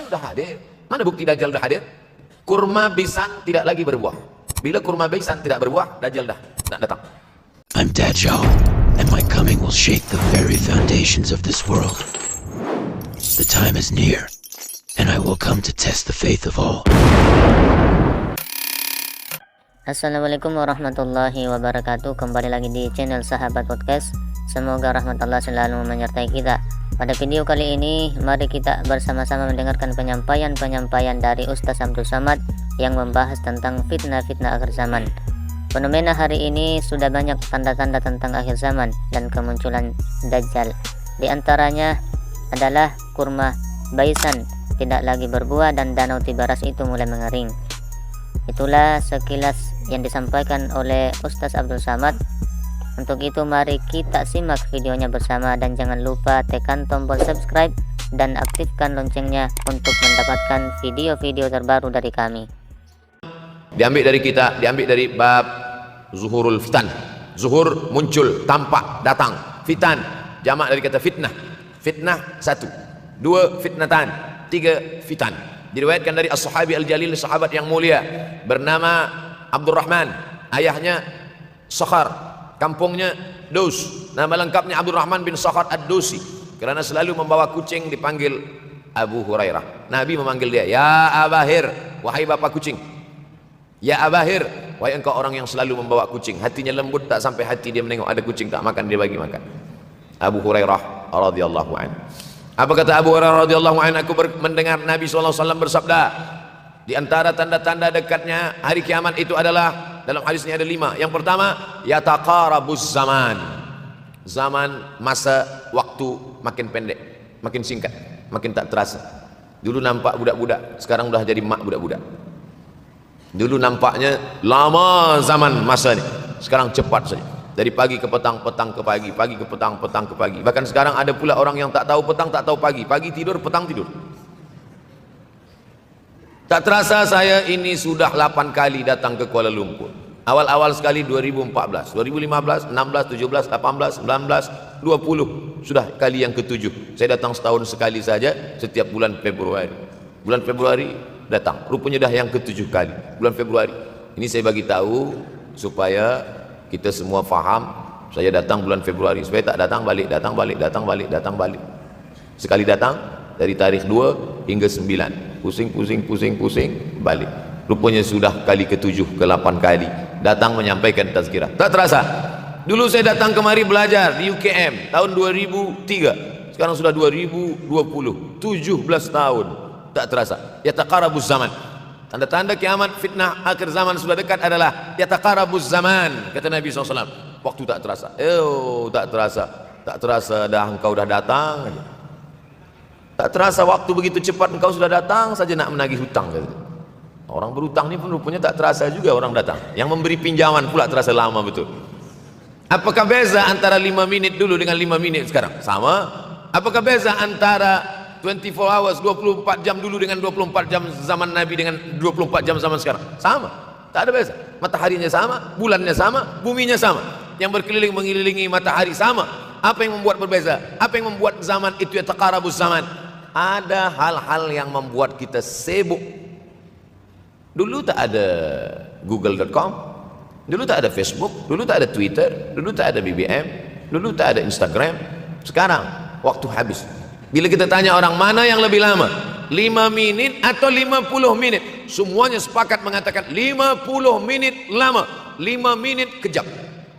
sudah hadir. Mana bukti Dajjal sudah hadir? Kurma bisan tidak lagi berbuah. Bila kurma bisan tidak berbuah, Dajjal dah nak datang. I'm Dajjal, and my coming will shake the very foundations of this world. The time is near, and I will come to test the faith of all. Assalamualaikum warahmatullahi wabarakatuh. Kembali lagi di channel Sahabat Podcast. Semoga rahmat Allah selalu menyertai kita. Pada video kali ini, mari kita bersama-sama mendengarkan penyampaian dari Ustaz Abdul Samad yang membahas tentang fitnah-fitnah akhir zaman. Fenomena hari ini sudah banyak tanda-tanda tentang akhir zaman dan kemunculan Dajjal. Di antaranya adalah kurma baisan tidak lagi berbuah dan danau Tibaras itu mulai mengering. Itulah sekilas yang disampaikan oleh Ustaz Abdul Samad. Untuk itu mari kita simak videonya bersama dan jangan lupa tekan tombol subscribe dan aktifkan loncengnya untuk mendapatkan video-video terbaru dari kami. Diambil dari kita, diambil dari bab zuhurul fitan. Zuhur muncul, tampak, datang. Fitan jamak dari kata fitnah. Fitnah satu, dua fitnatan, tiga fitan. Diriwayatkan dari as-sahabi al-jalil, sahabat yang mulia bernama Abdurrahman, ayahnya Sakhar, kampungnya Daus. Nama lengkapnya Abdurrahman bin Sakhar ad-Dausi. Kerana selalu membawa kucing dipanggil Abu Hurairah. Nabi memanggil dia, ya Abahir, wahai bapa kucing. Ya Abahir, wahai engkau orang yang selalu membawa kucing. Hatinya lembut tak sampai hati dia menengok ada kucing tak makan, dia bagi makan. Abu Hurairah radhiyallahu anhu. Apa kata Abu Hurairah radhiyallahu anhu? Aku mendengar Nabi SAW bersabda, di antara tanda-tanda dekatnya hari kiamat itu adalah, dalam hadisnya ada 5. Yang pertama, yataqarabuz zaman. Zaman, masa, waktu makin pendek, makin singkat, makin tak terasa. Dulu nampak budak-budak, sekarang sudah jadi mak budak-budak. Dulu nampaknya lama zaman masa ni, sekarang cepat saja. Dari pagi ke petang, petang ke pagi, pagi ke petang, petang ke pagi. Bahkan sekarang ada pula orang yang tak tahu petang, tak tahu pagi. Pagi tidur, petang tidur. Tak terasa saya ini sudah 8 kali datang ke Kuala Lumpur. Awal-awal sekali 2014, 2015, 16, 17, 18, 19, 20. Sudah kali yang ke-7. Saya datang setahun sekali saja setiap bulan Februari. Bulan Februari datang. Rupanya dah yang ke-7 kali. Bulan Februari. Ini saya bagi tahu supaya kita semua faham. Saya datang bulan Februari, supaya tak datang balik, datang balik, datang balik, datang balik. Sekali datang dari tarikh 2 hingga 9. Pusing, balik. Rupanya sudah kali ke-7, ke-8 kali datang menyampaikan tazkirah. Tak terasa. Dulu saya datang kemari belajar di UKM tahun 2003. Sekarang sudah 2020, 17 tahun. Tak terasa. Yataqarabuz zaman. Tanda-tanda kiamat, fitnah akhir zaman sudah dekat adalah yataqarabuz zaman, kata Nabi SAW. Waktu tak terasa. Tak terasa. Tak terasa dah engkau dah datang. Tak terasa waktu begitu cepat, engkau sudah datang saja nak menagih hutang. Orang berhutang ni pun rupanya tak terasa juga orang datang. Yang memberi pinjaman pula terasa lama betul. Apakah beza antara 5 minit dulu dengan 5 minit sekarang? Sama. Apakah beza antara 24 hours, 24 jam dulu dengan 24 jam zaman Nabi dengan 24 jam zaman sekarang? Sama. Tak ada beza. Mataharinya sama, bulannya sama, buminya sama. Yang berkeliling mengelilingi matahari sama. Apa yang membuat berbeza? Apa yang membuat zaman itu yataqarabuz zaman? Ada hal-hal yang membuat kita sibuk. Dulu tak ada google.com, dulu tak ada Facebook, dulu tak ada Twitter, dulu tak ada BBM, dulu tak ada Instagram. Sekarang waktu habis. Bila kita tanya orang mana yang lebih lama, 5 minit atau 50 menit, semuanya sepakat mengatakan 50 menit lama, 5 menit kejap.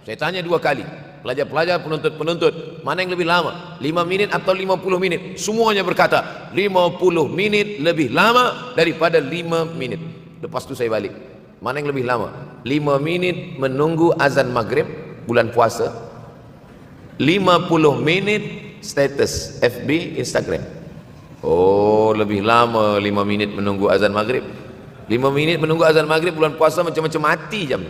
Saya tanya 2 kali, pelajar-pelajar, penuntut-penuntut, mana yang lebih lama, 5 minit atau 50 menit? Semuanya berkata 50 menit lebih lama daripada 5 menit. Lepas tu saya balik, mana yang lebih lama, 5 minit menunggu azan maghrib bulan puasa, 50 menit status FB Instagram? Oh, lebih lama 5 minit menunggu azan maghrib. 5 minit menunggu azan maghrib bulan puasa macam-macam mati jam.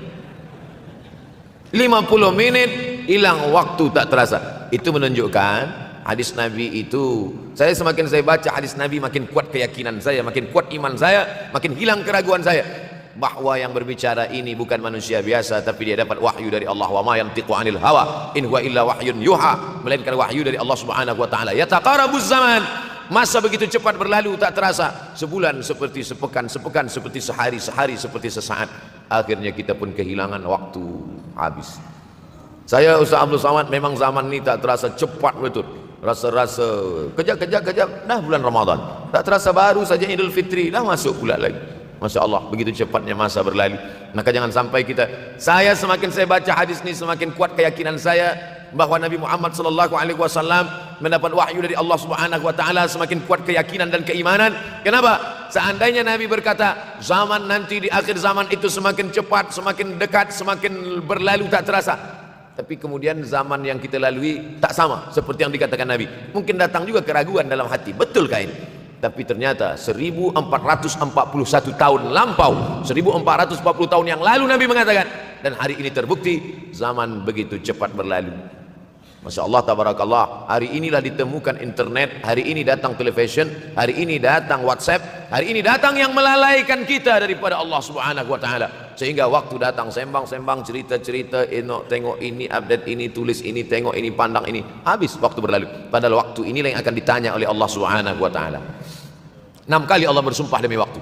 50 menit hilang waktu tak terasa. Itu menunjukkan hadis Nabi itu, semakin saya baca hadis Nabi, makin kuat keyakinan saya, makin kuat iman saya, makin hilang keraguan saya bahwa yang berbicara ini bukan manusia biasa, tapi dia dapat wahyu dari Allah. Wa ma yantiqu 'anil hawa in huwa illa wahyun yuha, melainkan wahyu dari Allah Subhanahu wa taala. Yataqarabuz zaman, Masa begitu cepat berlalu tak terasa. Sebulan seperti sepekan, sepekan seperti sehari, sehari seperti sesaat. Akhirnya kita pun kehilangan waktu, habis. Saya Ustaz Abdul Samad, memang zaman ini tak terasa cepat betul. Rasa-rasa kejap, dah bulan Ramadan. Tak terasa baru saja Idul Fitri, dah masuk pula lagi. Masya Allah, begitu cepatnya masa berlalu. Maka jangan sampai semakin saya baca hadis ini, semakin kuat keyakinan saya bahwa Nabi Muhammad SAW mendapat wahyu dari Allah Subhanahu Wa Taala. Semakin kuat keyakinan dan keimanan. Kenapa? Seandainya Nabi berkata zaman nanti di akhir zaman itu semakin cepat, semakin dekat, semakin berlalu tak terasa. Tapi kemudian zaman yang kita lalui tak sama seperti yang dikatakan Nabi. Mungkin datang juga keraguan dalam hati, betulkah ini? Tapi ternyata 1441 tahun lampau, 1440 tahun yang lalu Nabi mengatakan, dan hari ini terbukti zaman begitu cepat berlalu. Masya Allah, tabarakallah. Hari inilah ditemukan internet, hari ini datang television, hari ini datang WhatsApp, hari ini datang yang melalaikan kita daripada Allah Subhanahu Wa Taala. Sehingga waktu datang sembang-sembang, cerita-cerita, tengok ini, update ini, tulis ini, tengok ini, pandang ini, habis waktu berlalu. Padahal waktu inilah yang akan ditanya oleh Allah Subhanahu Wa Taala. 6 kali Allah bersumpah demi waktu.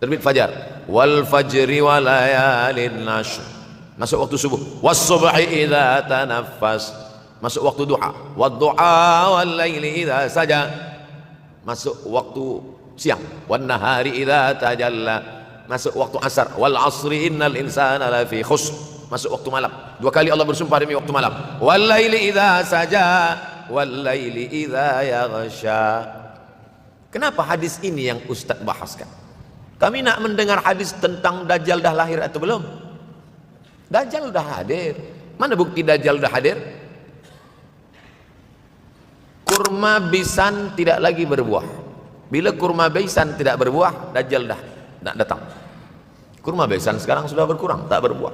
Terbit fajar, wal fajri wa layalin nashr, masuk waktu subuh, was subhi idza tanaffas, masuk waktu duha, wad duha wal laili idza saja, masuk waktu siang, wan nahari idza tajalla, masuk waktu asar, wal asri innal insana lafi khusr, masuk waktu malam. 2 kali Allah bersumpah demi waktu malam, wal laili idza saja wal laili idza yaghsha. Kenapa hadis ini yang Ustaz bahaskan? Kami nak mendengar hadis tentang Dajjal dah lahir atau belum? Dajjal dah hadir. Mana bukti Dajjal dah hadir? Kurma bisan tidak lagi berbuah. Bila kurma bisan tidak berbuah, Dajjal dah nak datang. Kurma bisan sekarang sudah berkurang, tak berbuah.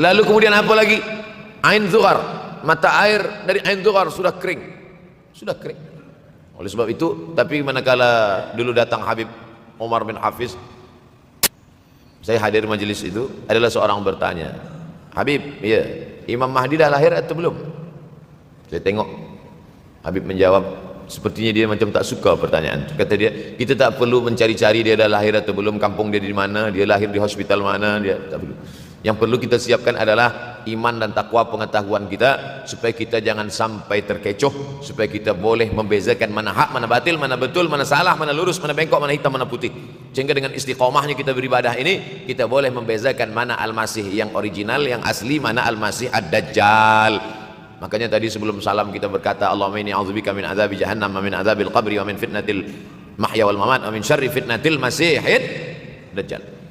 Lalu kemudian apa lagi? Ain Zuhar, mata air dari Ain Zuhar sudah kering. Sudah kering. Oleh sebab itu, tapi manakala dulu datang Habib Umar bin Hafiz, saya hadir majelis itu, adalah seorang bertanya, Habib, ya, Imam Mahdi dah lahir atau belum? Saya tengok Habib menjawab, sepertinya dia macam tak suka pertanyaan. Kata dia, kita tak perlu mencari-cari dia dah lahir atau belum, kampung dia di mana, dia lahir di hospital mana, dia tak perlu. Yang perlu kita siapkan adalah iman dan takwa, pengetahuan kita, supaya kita jangan sampai terkecoh, supaya kita boleh membezakan mana hak, mana batil, mana betul, mana salah, mana lurus, mana bengkok, mana hitam, mana putih. Sehingga dengan istiqomahnya kita beribadah ini, kita boleh membezakan mana Al-Masih yang original, yang asli, mana Al-Masih Ad-Dajjal. Makanya tadi sebelum salam kita berkata, Allahumma inni a'udzubika min adzabi jahannam wa min adzabil qabri wa min fitnatil mahya wal mamat wa min syarri fitnatil masihid Dajjal.